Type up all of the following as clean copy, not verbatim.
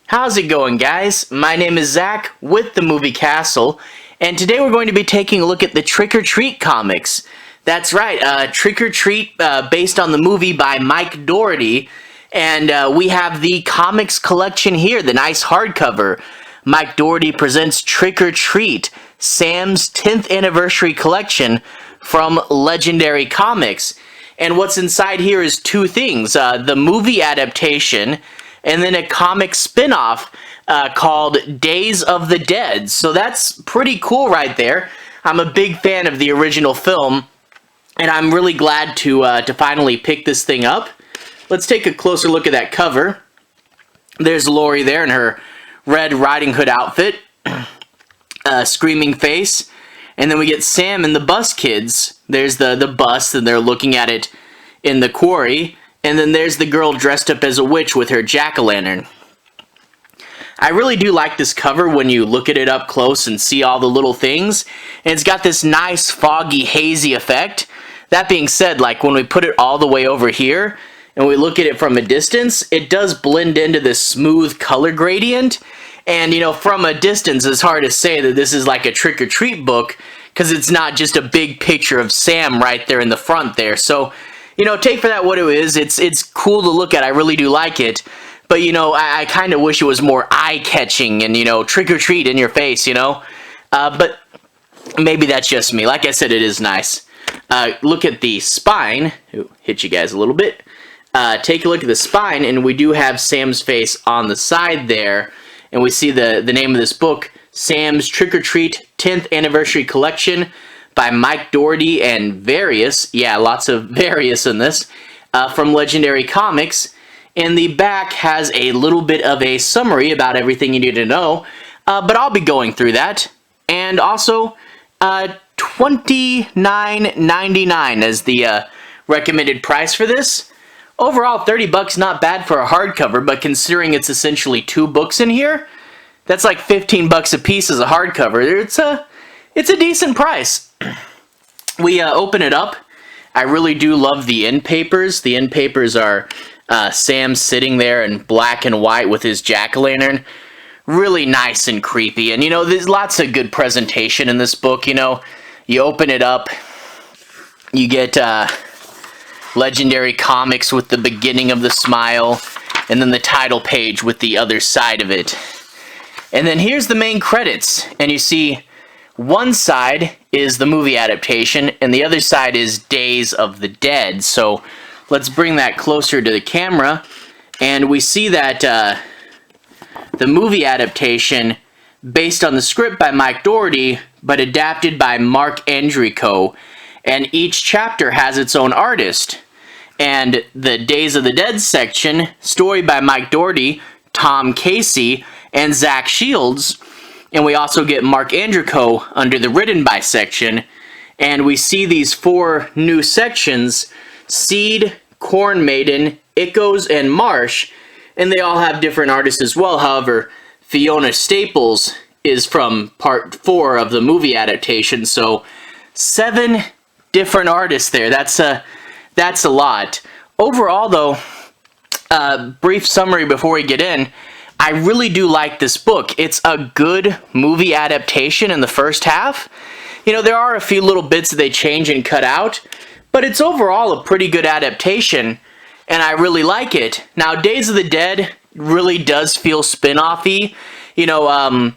How's it going, guys? My name is Zach with the Movie Castle, and today we're going to be taking a look at the Trick or Treat comics. That's right, Trick or Treat based on the movie by Mike Dougherty, and we have the comics collection here, the nice hardcover. Mike Dougherty presents Trick or Treat, Sam's 10th anniversary collection from Legendary Comics. And what's inside here is two things, the movie adaptation and then a comic spin-off called Days of the Dead. So that's pretty cool right there. I'm a big fan of the original film, and I'm really glad to finally pick this thing up. Let's take a closer look at that cover. There's Lori there in her Red Riding Hood outfit, screaming face, and then we get Sam and the bus kids. There's the bus, and they're looking at it in the quarry. And then there's the girl dressed up as a witch with her jack-o'-lantern. I really do like this cover when you look at it up close and see all the little things. And it's got this nice, foggy, hazy effect. That being said, like when we put it all the way over here and we look at it from a distance, it does blend into this smooth color gradient. And, you know, from a distance, it's hard to say that this is like a Trick or Treat book because it's not just a big picture of Sam right there in the front there. So, you know, take for that what it is. It's cool to look at. I really do like it. But, you know, I kind of wish it was more eye-catching and, you know, trick or treat in your face, you know. But maybe that's just me. Like I said, it is nice. Look at the spine. Ooh, hit you guys a little bit. Take a look at the spine, and we do have Sam's face on the side there. And we see the name of this book, Sam's Trick or Treat 10th Anniversary Collection, by Mike Dougherty and various, yeah, lots of various in this, from Legendary Comics. And the back has a little bit of a summary about everything you need to know, but I'll be going through that. And also, $29.99 as the recommended price for this. Overall, $30 not bad for a hardcover, but considering it's essentially two books in here, that's like $15 a piece as a hardcover. It's a decent price. We open it up. I really do love the end papers. The end papers are Sam sitting there in black and white with his jack-o'-lantern. Really nice and creepy. And, you know, there's lots of good presentation in this book. You know, you open it up, you get Legendary Comics with the beginning of the smile, and then the title page with the other side of it. And then here's the main credits, and you see one side is the movie adaptation, and the other side is Days of the Dead. So let's bring that closer to the camera, and we see that the movie adaptation, based on the script by Mike Dougherty, but adapted by Mark Andrico, and each chapter has its own artist. And the Days of the Dead section, story by Mike Dougherty, Tom Casey, and Zach Shields. And we also get Mark Andrico under the Written By section. And we see these four new sections, Seed, Corn Maiden, Ickos, and Marsh. And they all have different artists as well. However, Fiona Staples is from part 4 of the movie adaptation. So 7 different artists there. That's a lot. Overall, though, brief summary before we get in. I really do like this book. It's a good movie adaptation in the first half. You know, there are a few little bits that they change and cut out, but it's overall a pretty good adaptation, and I really like it. Now, Days of the Dead really does feel spin-off-y. You know,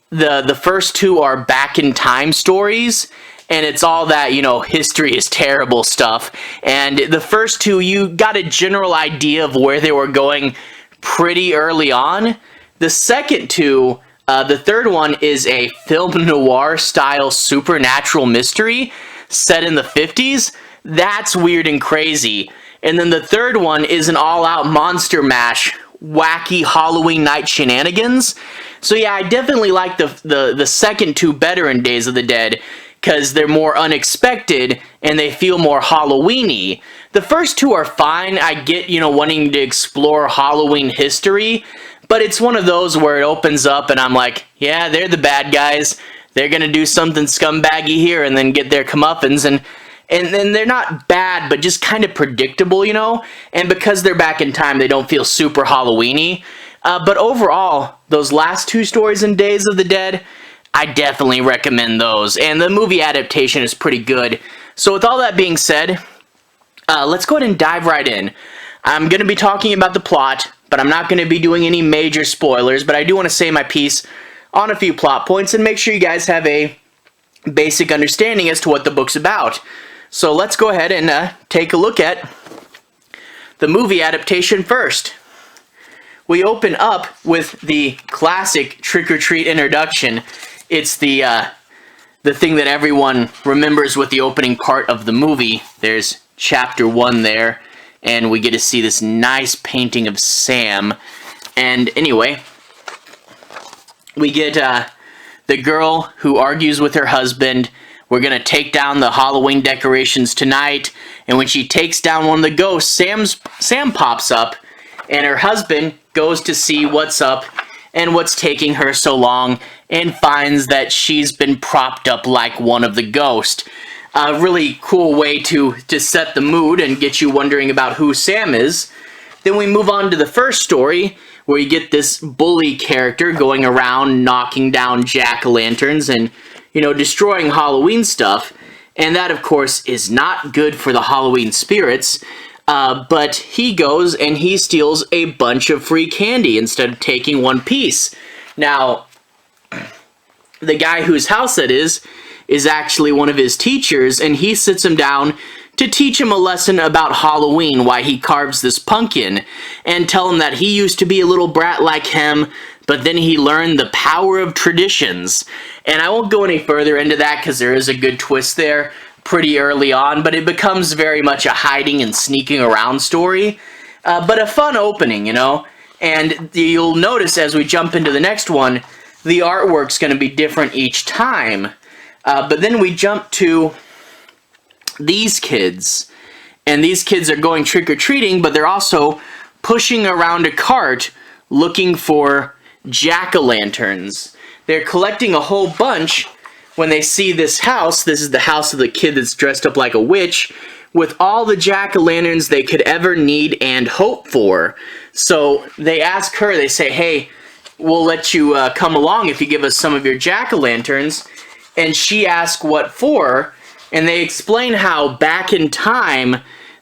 the first two are back-in-time stories, and it's all that, you know, history is terrible stuff. And the first two, you got a general idea of where they were going pretty early on. The second two, the third one is a film noir style supernatural mystery set in the 50s. That's weird and crazy. And then the third one is an all-out monster mash, wacky Halloween night shenanigans. So yeah, I definitely like the second two better in Days of the Dead because they're more unexpected and they feel more Halloween-y. The first two are fine. I get, you know, wanting to explore Halloween history, but it's one of those where it opens up and I'm like, yeah, they're the bad guys. They're going to do something scumbaggy here and then get their comeuppance, and they're not bad, but just kind of predictable, you know? And because they're back in time, they don't feel super Halloween-y. But overall, those last two stories in Days of the Dead, I definitely recommend those. And the movie adaptation is pretty good. So with all that being said, let's go ahead and dive right in. I'm going to be talking about the plot, but I'm not going to be doing any major spoilers, but I do want to say my piece on a few plot points and make sure you guys have a basic understanding as to what the book's about. So let's go ahead and take a look at the movie adaptation first. We open up with the classic trick-or-treat introduction. It's the thing that everyone remembers with the opening part of the movie. There's chapter 1 there, and we get to see this nice painting of Sam. And anyway, we get the girl who argues with her husband. We're going to take down the Halloween decorations tonight. And when she takes down one of the ghosts, Sam pops up, and her husband goes to see what's up and what's taking her so long, and finds that she's been propped up like one of the ghosts. A really cool way to set the mood and get you wondering about who Sam is. Then we move on to the first story, where you get this bully character going around knocking down jack-o'-lanterns and, destroying Halloween stuff. And that, of course, is not good for the Halloween spirits. But he goes and he steals a bunch of free candy instead of taking one piece. Now, the guy whose house that is actually one of his teachers, and he sits him down to teach him a lesson about Halloween, why he carves this pumpkin, and tell him that he used to be a little brat like him, but then he learned the power of traditions. And I won't go any further into that because there is a good twist there pretty early on, but it becomes very much a hiding and sneaking around story. But a fun opening, And you'll notice as we jump into the next one, the artwork's going to be different each time. But then we jump to these kids. And these kids are going trick-or-treating, but they're also pushing around a cart looking for jack-o'-lanterns. They're collecting a whole bunch when they see this house. This is the house of the kid that's dressed up like a witch, with all the jack-o'-lanterns they could ever need and hope for. So they ask her, they say, hey, we'll let you come along if you give us some of your jack-o'-lanterns. And she asks what for, and they explain how back in time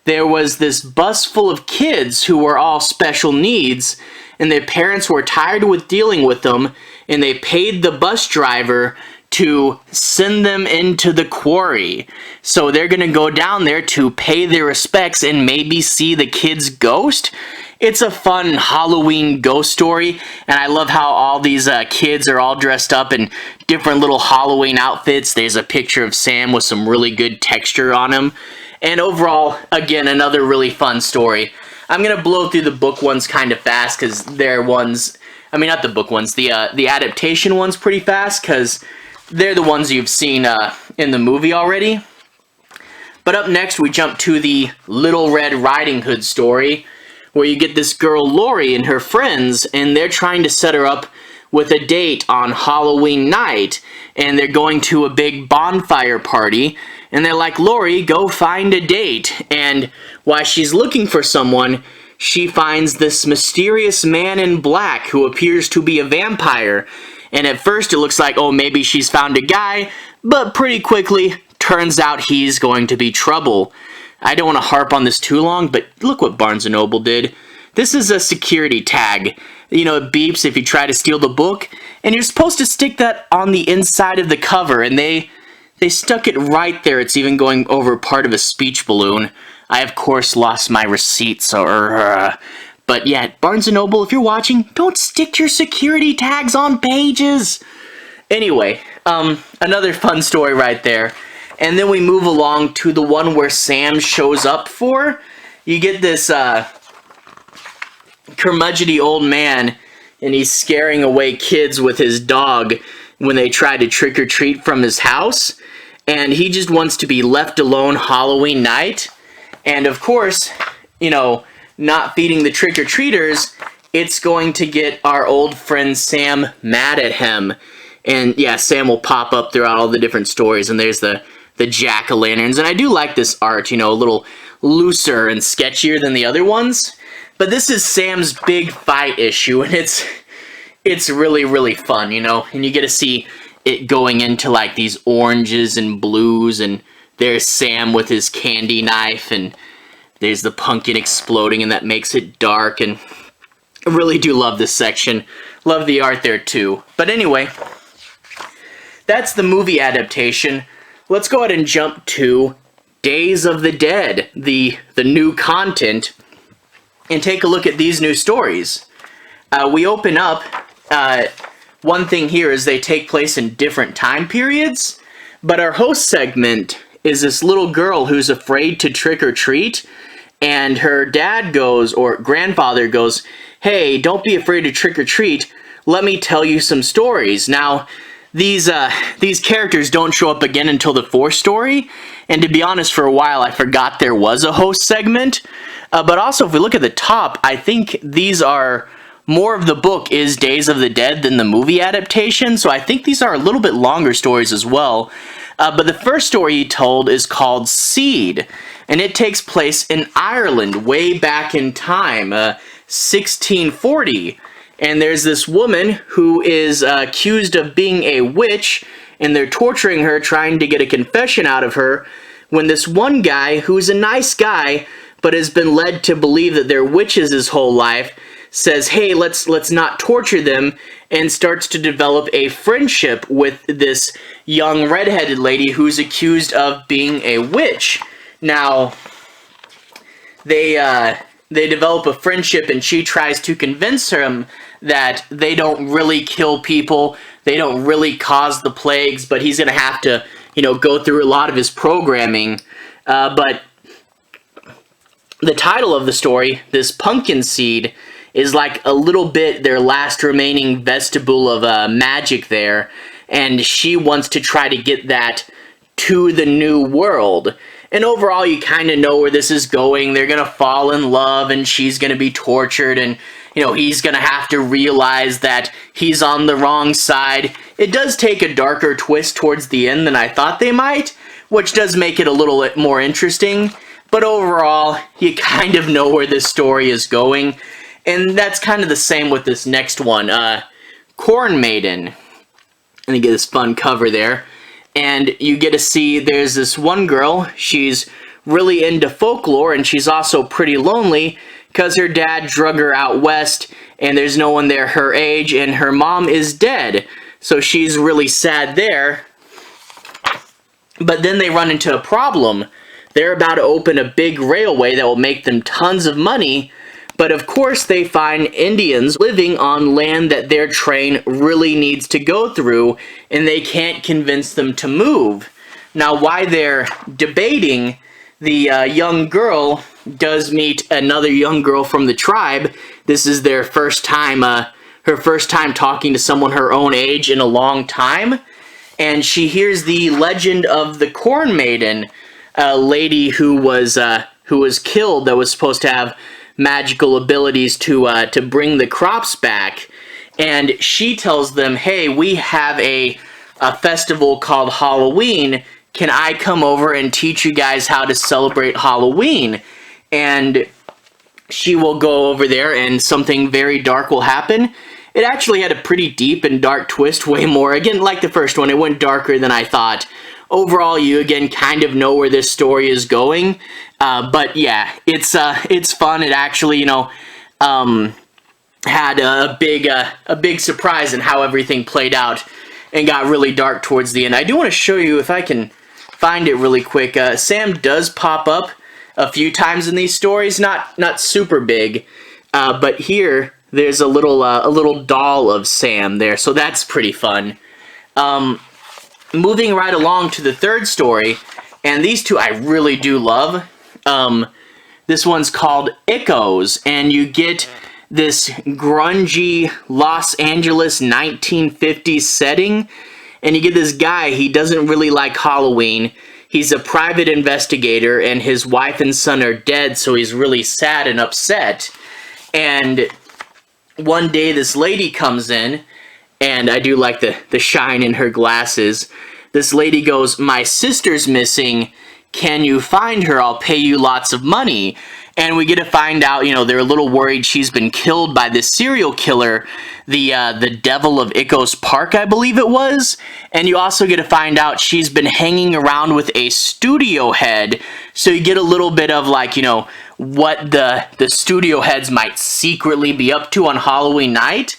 there was this bus full of kids who were all special needs, and their parents were tired with dealing with them, and they paid the bus driver to send them into the quarry. So they're going to go down there to pay their respects and maybe see the kid's ghost. It's a fun Halloween ghost story, and I love how all these kids are all dressed up in different little Halloween outfits. There's a picture of Sam with some really good texture on him. And overall, again, another really fun story. I'm going to blow through the book ones kind of fast because they're ones... I mean, not the book ones, the adaptation ones pretty fast because they're the ones you've seen in the movie already. But up next, we jump to the Little Red Riding Hood story, where you get this girl, Lori, and her friends, and they're trying to set her up with a date on Halloween night, and they're going to a big bonfire party, and they're like, Lori, go find a date. And while she's looking for someone, she finds this mysterious man in black who appears to be a vampire. And at first it looks like, oh, maybe she's found a guy, but pretty quickly turns out he's going to be trouble. I don't want to harp on this too long, but look what Barnes & Noble did. This is a security tag. It beeps if you try to steal the book, and you're supposed to stick that on the inside of the cover, and they stuck it right there. It's even going over part of a speech balloon. I, of course, lost my receipt, so... But yeah, Barnes & Noble, if you're watching, don't stick your security tags on pages! Anyway, another fun story right there. And then we move along to the one where Sam shows up for. You get this curmudgeony old man, and he's scaring away kids with his dog when they try to trick-or-treat from his house. And he just wants to be left alone Halloween night. And of course, not feeding the trick-or-treaters, it's going to get our old friend Sam mad at him. And yeah, Sam will pop up throughout all the different stories, and there's the jack-o'-lanterns. And I do like this art, a little looser and sketchier than the other ones. But this is Sam's big fight issue, and it's really, really fun, you know? And you get to see it going into, like, these oranges and blues, and there's Sam with his candy knife, and there's the pumpkin exploding, and that makes it dark, and I really do love this section. Love the art there, too. But anyway, that's the movie adaptation. Let's go ahead and jump to Days of the Dead, the new content, and take a look at these new stories. We open up, one thing here is they take place in different time periods, but our host segment is this little girl who's afraid to trick or treat, and her dad goes, or grandfather goes, "Hey, don't be afraid to trick or treat, let me tell you some stories." Now, these characters don't show up again until the fourth story, and to be honest, for a while I forgot there was a host segment. But also, if we look at the top, I think these are more of the book is Days of the Dead than the movie adaptation, so I think these are a little bit longer stories as well. But the first story he told is called Seed, and it takes place in Ireland way back in time, 1640. And there's this woman who is accused of being a witch, and they're torturing her, trying to get a confession out of her, when this one guy, who's a nice guy, but has been led to believe that they're witches his whole life, says, "Hey, let's not torture them," and starts to develop a friendship with this young redheaded lady who's accused of being a witch. Now, they develop a friendship, and she tries to convince him that they don't really kill people, they don't really cause the plagues, but he's gonna have to, you know, go through a lot of his programming. But the title of the story, this pumpkin seed, is like a little bit their last remaining vestibule of magic there, and she wants to try to get that to the new world. And overall, you kind of know where this is going. They're gonna fall in love, and she's gonna be tortured, and you know, he's gonna have to realize that he's on the wrong side. It does take a darker twist towards the end than I thought they might, which does make it a little bit more interesting. But overall, you kind of know where this story is going. And that's kind of the same with this next one, Corn Maiden. And you get this fun cover there. And you get to see there's this one girl, she's really into folklore, and she's also pretty lonely because her dad drug her out west, and there's no one there her age, and her mom is dead. So she's really sad there. But then they run into a problem. They're about to open a big railway that will make them tons of money, but of course they find Indians living on land that their train really needs to go through, and they can't convince them to move. Now, while they're debating, the young girl does meet another young girl from the tribe. This is their first time, her first time talking to someone her own age in a long time, and she hears the legend of the Corn Maiden, a lady who was killed that was supposed to have magical abilities to bring the crops back. And she tells them, "Hey, we have a festival called Halloween. Can I come over and teach you guys how to celebrate Halloween?" And she will go over there, and something very dark will happen. It actually had a pretty deep and dark twist, way more. Again, like the first one, it went darker than I thought. Overall, you again kind of know where this story is going, but yeah, it's fun. It actually, you know, had a big surprise in how everything played out, and got really dark towards the end. I do want to show you if I can find it really quick. Sam does pop up a few times in these stories, not super big, but here there's a little doll of Sam there, so that's pretty fun. Moving right along to the third story, and these two I really do love. This one's called Echoes, and you get this grungy Los Angeles 1950s setting, and you get this guy, he doesn't really like Halloween. He's a private investigator, and his wife and son are dead, so he's really sad and upset. And one day this lady comes in, and I do like the shine in her glasses. This lady goes, "My sister's missing. Can you find her? I'll pay you lots of money." and we get to find out, you know, they're a little worried she's been killed by this serial killer, the Devil of Echoes Park, I believe it was. And you also get to find out she's been hanging around with a studio head, so you get a little bit of, like, you know, what the studio heads might secretly be up to on Halloween night.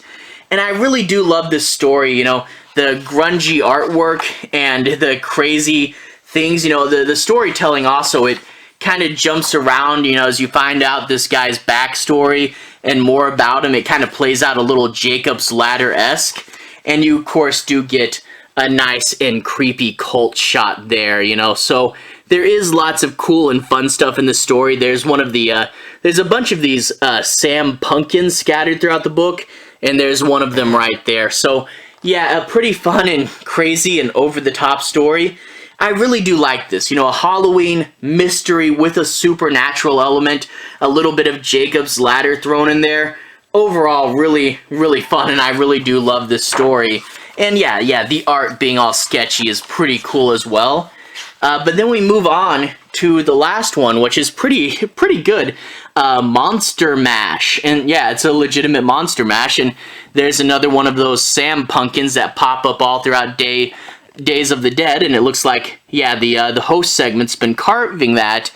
And I really do love this story, you know, the grungy artwork and the crazy things, you know, the storytelling also, it kind of jumps around, you know, as you find out this guy's backstory and more about him. It kind of plays out a little Jacob's Ladder-esque, and you, of course, do get a nice and creepy cult shot there, you know, so there is lots of cool and fun stuff in the story. There's one of the, there's a bunch of these Sam pumpkins scattered throughout the book, and there's one of them right there. So, yeah, a pretty fun and crazy and over-the-top story. I really do like this. You know, a Halloween mystery with a supernatural element, a little bit of Jacob's Ladder thrown in there. Overall, really, really fun, and I really do love this story. And yeah, the art being all sketchy is pretty cool as well. But then we move on to the last one, which is pretty good. Monster Mash. And yeah, it's a legitimate Monster Mash, and there's another one of those Sam pumpkins that pop up all throughout Days of the Dead, and it looks like, yeah, the host segment's been carving that,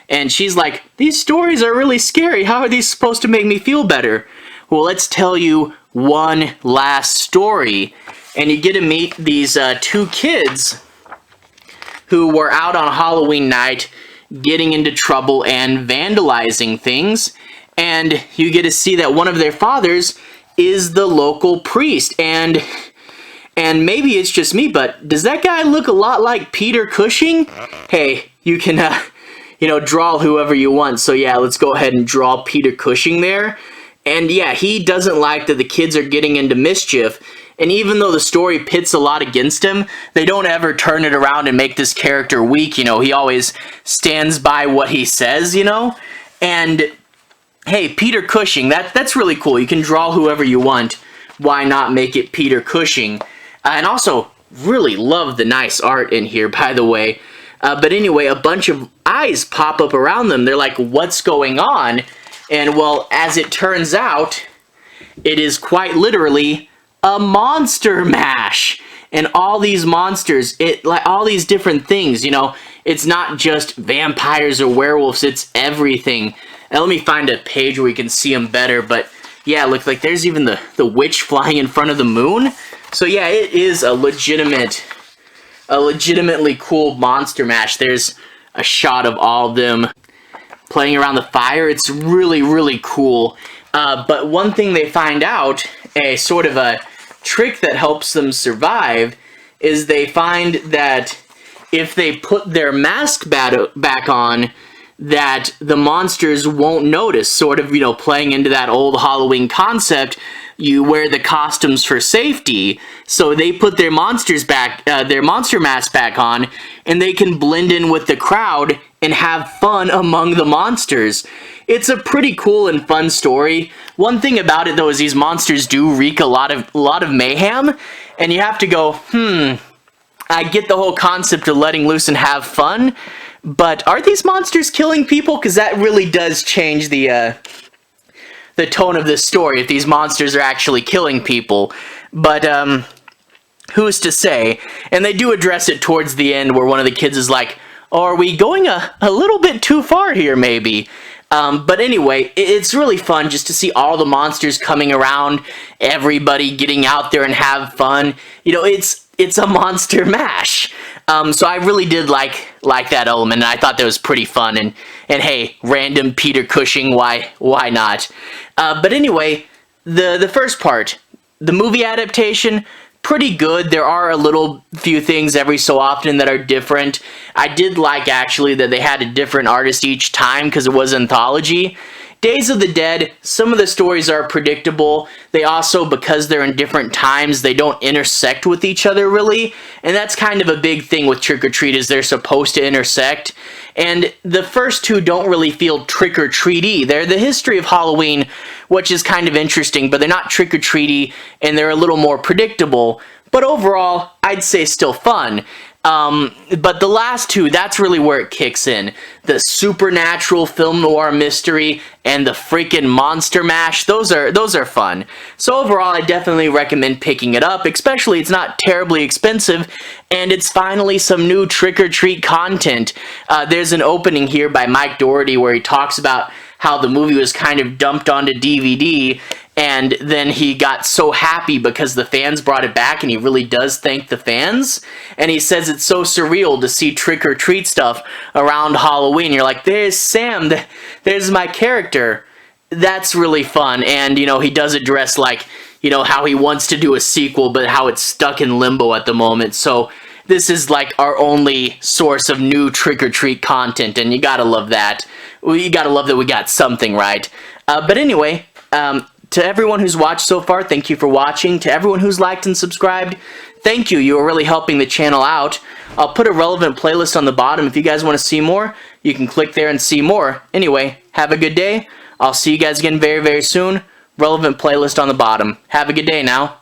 and she's like, these stories are really scary. How are these supposed to make me feel better? Well, let's tell you one last story, and you get to meet these two kids who were out on Halloween night getting into trouble and vandalizing things, and you get to see that one of their fathers is the local priest, and maybe it's just me, but does that guy look a lot like Peter Cushing? Hey, you can, you know, draw whoever you want. So yeah, let's go ahead and draw Peter Cushing there. And yeah, he doesn't like that the kids are getting into mischief. And even though the story pits a lot against him, they don't ever turn it around and make this character weak. You know, he always stands by what he says, you know? And hey, Peter Cushing, that's really cool. You can draw whoever you want. Why not make it Peter Cushing? And also, really love the nice art in here, by the way. But anyway, a bunch of eyes pop up around them. They're like, what's going on? And well, as it turns out, it is quite literally a monster mash. And all these monsters, like all these different things, you know, it's not just vampires or werewolves, it's everything. And let me find a page where we can see them better, but yeah, look, like there's even the witch flying in front of the moon. So yeah, it is a legitimately cool monster mash. There's a shot of all of them playing around the fire. It's really, really cool. But one thing they find out, a sort of a trick that helps them survive, is they find that if they put their mask back on, that the monsters won't notice, sort of, you know, playing into that old Halloween concept. You wear the costumes for safety, so they put their monster mask back on, and they can blend in with the crowd and have fun among the monsters. It's a pretty cool and fun story. One thing about it, though, is these monsters do wreak a lot of mayhem, and you have to go, I get the whole concept of letting loose and have fun, but are these monsters killing people? Because that really does change the tone of this story, if these monsters are actually killing people. But, who's to say? And they do address it towards the end, where one of the kids is like, oh, are we going a little bit too far here, maybe? But anyway, it's really fun just to see all the monsters coming around, everybody getting out there and have fun. You know, it's a monster mash. So I really did like that element, and I thought that was pretty fun, and hey, random Peter Cushing, why not? But anyway, the first part, the movie adaptation, pretty good. There are a few things every so often that are different. I did like, actually, that they had a different artist each time, because it was anthology. Days of the Dead, some of the stories are predictable. They also, because they're in different times, they don't intersect with each other really. And that's kind of a big thing with Trick or Treat, is they're supposed to intersect. And the first two don't really feel trick-or-treaty. They're the history of Halloween, which is kind of interesting, but they're not trick-or-treaty, and they're a little more predictable. But overall, I'd say still fun. But the last two, that's really where it kicks in. The supernatural film noir mystery and the freaking monster mash, those are fun. So overall, I definitely recommend picking it up, especially it's not terribly expensive, and it's finally some new trick-or-treat content. There's an opening here by Mike Dougherty where he talks about how the movie was kind of dumped onto DVD, and then he got so happy because the fans brought it back, and he really does thank the fans. And he says it's so surreal to see trick-or-treat stuff around Halloween. You're like, there's Sam, there's my character. That's really fun. And, you know, he does address, like, you know, how he wants to do a sequel, but how it's stuck in limbo at the moment. So this is like our only source of new trick-or-treat content, and you gotta love that. You gotta love that we got something right. But anyway, to everyone who's watched so far, thank you for watching. To everyone who's liked and subscribed, thank you. You are really helping the channel out. I'll put a relevant playlist on the bottom. If you guys want to see more, you can click there and see more. Anyway, have a good day. I'll see you guys again very, very soon. Relevant playlist on the bottom. Have a good day now.